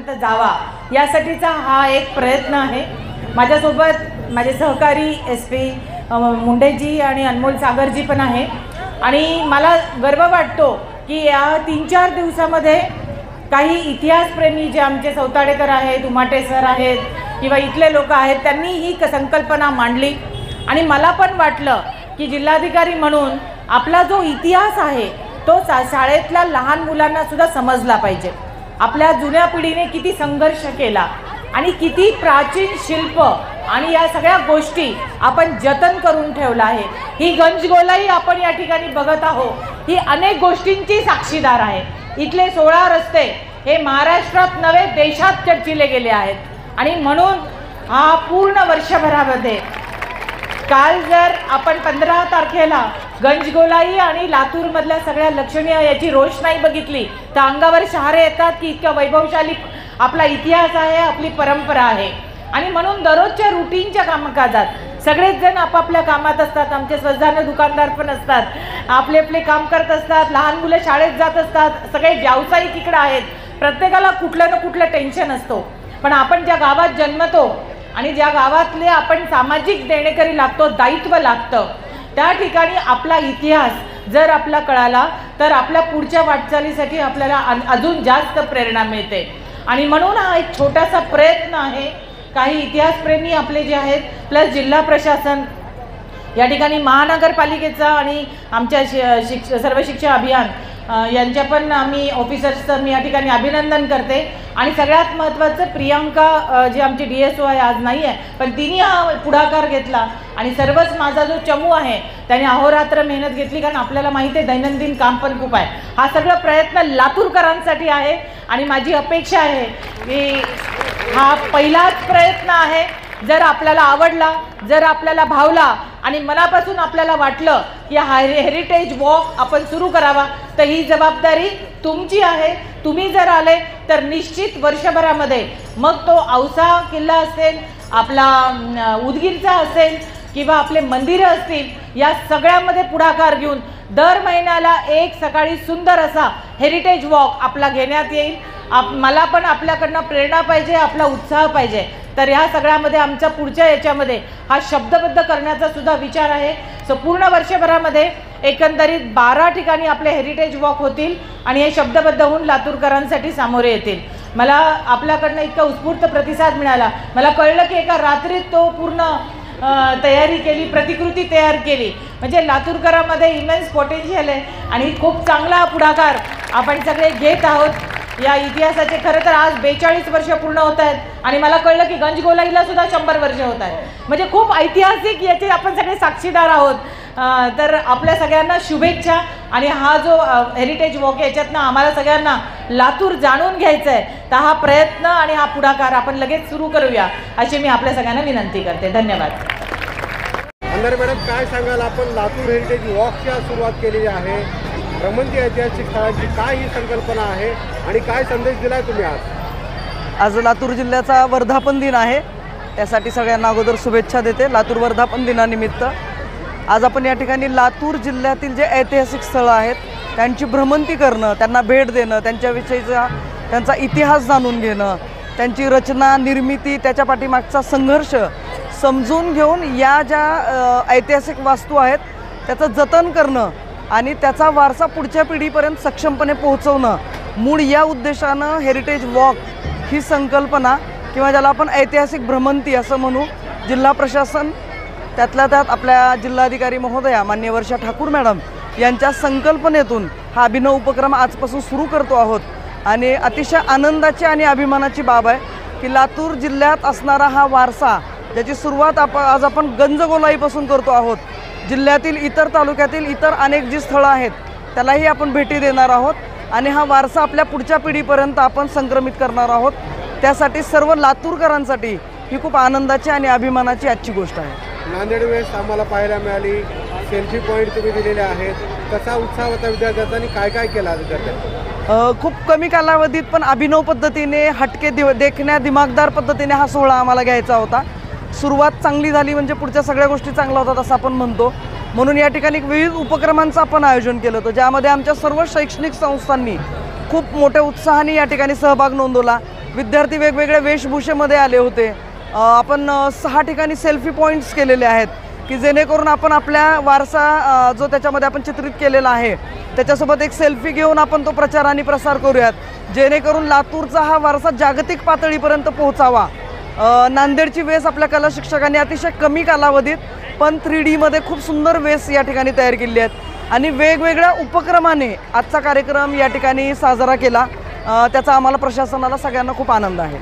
लोकांपर्यंत जावा यासाठीचा हा एक प्रयत्न आहे। माझ्यासोबत माझे सहकारी SP मुंडेजी आणि अनमोल सागरजी पण आहे आणि मला गर्व वाटतो की या 3-4 दिवसामध्ये काही इतिहासप्रेमी जे आमचे सौताडेकर आहेत, उमाटे सर आहेत किंवा इथले लोक आहेत, त्यांनी ही संकल्पना मांडली आणि मला पण वाटलं की जिल्हाधिकारी म्हणून आपला जो इतिहास आहे तो शाळेतल्या लहान मुलांना सुद्धा समजला पाहिजे। आपल्या जुन्या पिढीने किती संघर्ष केला आणि किती प्राचीन शिल्प आणि या सगळ्या गोष्टी आपण जतन करून ठेवला आहे। ही गंजगोलाई आपण या ठिकाणी बघत आहोत, ही अनेक गोष्टींची साक्षीदार आहे। इथले 16 रस्ते हे महाराष्ट्रात नव्हे देशात चर्चिले गेले आहेत आणि म्हणून हा पूर्ण वर्षभरामध्ये काल जर आपण 15 तारखेला गंजगोलाई आणि लातूरमधल्या सगळ्या लक्षणीय याची रोषणाई बघितली तर अंगावर शहारे येतात की इतका वैभवशाली आपला इतिहास आहे, आपली परंपरा आहे। आणि म्हणून दररोजच्या रुटीनच्या कामकाजात सगळेच जण आपापल्या कामात असतात, आमचे स्वतःचे दुकानदार पण असतात, आपले आपले काम करत असतात, लहान मुलं शाळेत जात असतात, सगळे व्यावसायिक इकडे आहेत, प्रत्येकाला कुठलं ना कुठलं टेन्शन असतो। पण आपण ज्या गावात जन्मतो आणि ज्या गावातले आपण सामाजिक देणेकरी लागतो, दायित्व लागतं, त्या ठिकाणी आपला इतिहास जर आपला कळाला तर आपल्या पुढच्या वाटचालीसाठी आपल्याला अजून जास्त प्रेरणा मिळते। आणि म्हणून हा एक छोटासा प्रयत्न आहे। काही इतिहासप्रेमी आपले जे आहेत प्लस जिल्हा प्रशासन या ठिकाणी महानगरपालिकेचा आणि आमच्या सर्व शिक्षा अभियान यांच्या पण आम्ही ऑफिसर्सचं मी या ठिकाणी अभिनंदन करते। आणि सगळ्यात महत्त्वाचं प्रियांका जी आमची DSO आहे, आज नाही आहे पण तिने हा पुढाकार घेतला आणि सर्वच माझा जो चमू आहे त्याने अहोरात्र मेहनत घेतली, कारण आपल्याला माहिती आहे दैनंदिन काम पण खूप आहे। हा सगळा प्रयत्न लातूरकरांसाठी आहे आणि माझी अपेक्षा आहे की हा पहिलाच प्रयत्न आहे। जर आपल्याला आवडला, जर आपल्याला भावला आणि मनापासून आपल्याला वाटलं की हा हेरिटेज वॉक आपण सुरू करावा तर ही जबाबदारी तुमची आहे। तुम्ही जर आले तर निश्चित वर्षभरामध्ये मग तो औसा किल्ला असेल, आपला उदगीरचा असेल किंवा आपले मंदिरं असतील, या सगळ्यामध्ये पुढाकार घेऊन दर महिन्याला एक सकाळी सुंदर असा हेरिटेज वॉक आपला घेण्यात येईल। मला पण आपल्याकडनं प्रेरणा पाहिजे, आपला उत्साह पाहिजे, तर ह्या सगळ्यामध्ये आमच्या पुढच्या याच्यामध्ये हा शब्दबद्ध करण्याचा सुद्धा विचार आहे। सो पूर्ण वर्षभरामध्ये एकंदरीत 12 ठिकाणी आपले हेरिटेज वॉक होतील आणि हे शब्दबद्ध होऊन लातूरकरांसाठी सामोरे येतील। मला आपल्याकडनं इतका उत्स्फूर्त प्रतिसाद मिळाला, मला कळलं की एका रात्रीत तो पूर्ण तयारी केली, प्रतिकृती तयार केली, म्हणजे लातूरकरांमध्ये इमेन्स पोटेन्शियल आहे आणि खूप चांगला पुढाकार आपण सगळे घेत आहोत। या इतिहासाचे खरं तर आज 42 वर्ष पूर्ण होत आहेत आणि मला कळलं की गंजगोलाईला सुद्धा 100 वर्ष होत आहेत, म्हणजे खूप ऐतिहासिक याचे आपण सगळे साक्षीदार आहोत। तर आपल्या सगळ्यांना शुभेच्छा आणि हा जो हेरिटेज वॉक याच्यातनं आम्हाला सगळ्यांना लातूर जाणून घ्यायचं आहे, तर हा प्रयत्न आणि हा पुढाकार आपण लगेच सुरू करूया अशी मी आपल्या सगळ्यांना विनंती करते। धन्यवाद। अंधारे मॅडम, काय सांगाल, आपण लातूर हेरिटेज वॉकची सुरुवात केलेली आहे, भ्रमंती ऐतिहासिक स्थळांची काय ही संकल्पना आहे आणि काय संदेश दिलाय तुम्ही आज? आज लातूर जिल्ह्याचा वर्धापन दिन आहे, त्यासाठी सगळ्यांना अगोदर शुभेच्छा देते। लातूर वर्धापन दिनानिमित्त आज आपण या ठिकाणी लातूर जिल्ह्यातील जे ऐतिहासिक स्थळं आहेत त्यांची भ्रमंती करणं, त्यांना भेट देणं, त्यांच्याविषयीचा त्यांचा इतिहास जाणून घेणं, त्यांची रचना, निर्मिती, त्याच्या पाठीमागचा संघर्ष समजून घेऊन या ज्या ऐतिहासिक वास्तू आहेत त्याचं जतन करणं आणि त्याचा वारसा पुढच्या पिढीपर्यंत सक्षमपणे पोहोचवणं, मूळ या उद्देशानं हेरिटेज वॉक ही संकल्पना किंवा ज्याला आपण ऐतिहासिक भ्रमंती असं म्हणू, जिल्हा प्रशासन त्यातल्या त्यात आपल्या जिल्हाधिकारी महोदया माननीय वर्षा ठाकूर मॅडम यांच्या संकल्पनेतून हा अभिनव उपक्रम आजपासून सुरू करतो आहोत। आणि अतिशय आनंदाची आणि अभिमानाची बाब आहे की लातूर जिल्ह्यात असणारा हा वारसा, ज्याची सुरुवात आज आपण गंजगोलाईपासून करतो आहोत, जिल्ह्यातील इतर तालुक्यातील इतर अनेक जी स्थळं आहेत त्यालाही आपण भेटी देणार आहोत आणि हा वारसा आपल्या पुढच्या पिढीपर्यंत आपण संक्रमित करणार आहोत। त्यासाठी सर्व लातूरकरांसाठी ही खूप आनंदाची आणि अभिमानाची आजची गोष्ट आहे। नांदेड वेळेस आम्हाला पाहायला मिळाली, सेल्फी पॉईंट तुम्ही दिलेले आहेत, कसा उत्साह होता विद्यार्थ्यांचा आणि काय काय केलं विद्यार्थ्यांनी? खूप कमी कालावधीत पण अभिनव पद्धतीने, हटके देखण्या दिमागदार पद्धतीने हा सोहळा आम्हाला घ्यायचा होता। सुरुवात चांगली झाली म्हणजे पुढच्या सगळ्या गोष्टी चांगल्या होतात असं आपण म्हणतो, म्हणून या ठिकाणी विविध उपक्रमांचं आपण आयोजन केलं होतं, ज्यामध्ये आमच्या सर्व शैक्षणिक संस्थांनी खूप मोठ्या उत्साहाने या ठिकाणी सहभाग नोंदवला। विद्यार्थी वेगवेगळ्या वेशभूषेमध्ये आले होते। आपण 6 ठिकाणी सेल्फी पॉईंट्स केलेले आहेत की जेणेकरून आपण आपल्या वारसा जो त्याच्यामध्ये आपण चित्रित केलेला आहे त्याच्यासोबत एक सेल्फी घेऊन आपण तो प्रचार आणि प्रसार करूयात, जेणेकरून लातूरचा हा वारसा जागतिक पातळीपर्यंत पोहोचावा। नांदेडची वेस आपल्या कला शिक्षकांनी अतिशय कमी कालावधीत पण 3D मध्ये खूप सुंदर वेस या ठिकाणी तयार केली आहेत आणि वेगवेगळ्या उपक्रमाने आजचा कार्यक्रम या ठिकाणी साजरा केला। त्याचा आम्हाला प्रशासनाला सगळ्यांना खूप आनंद आहे।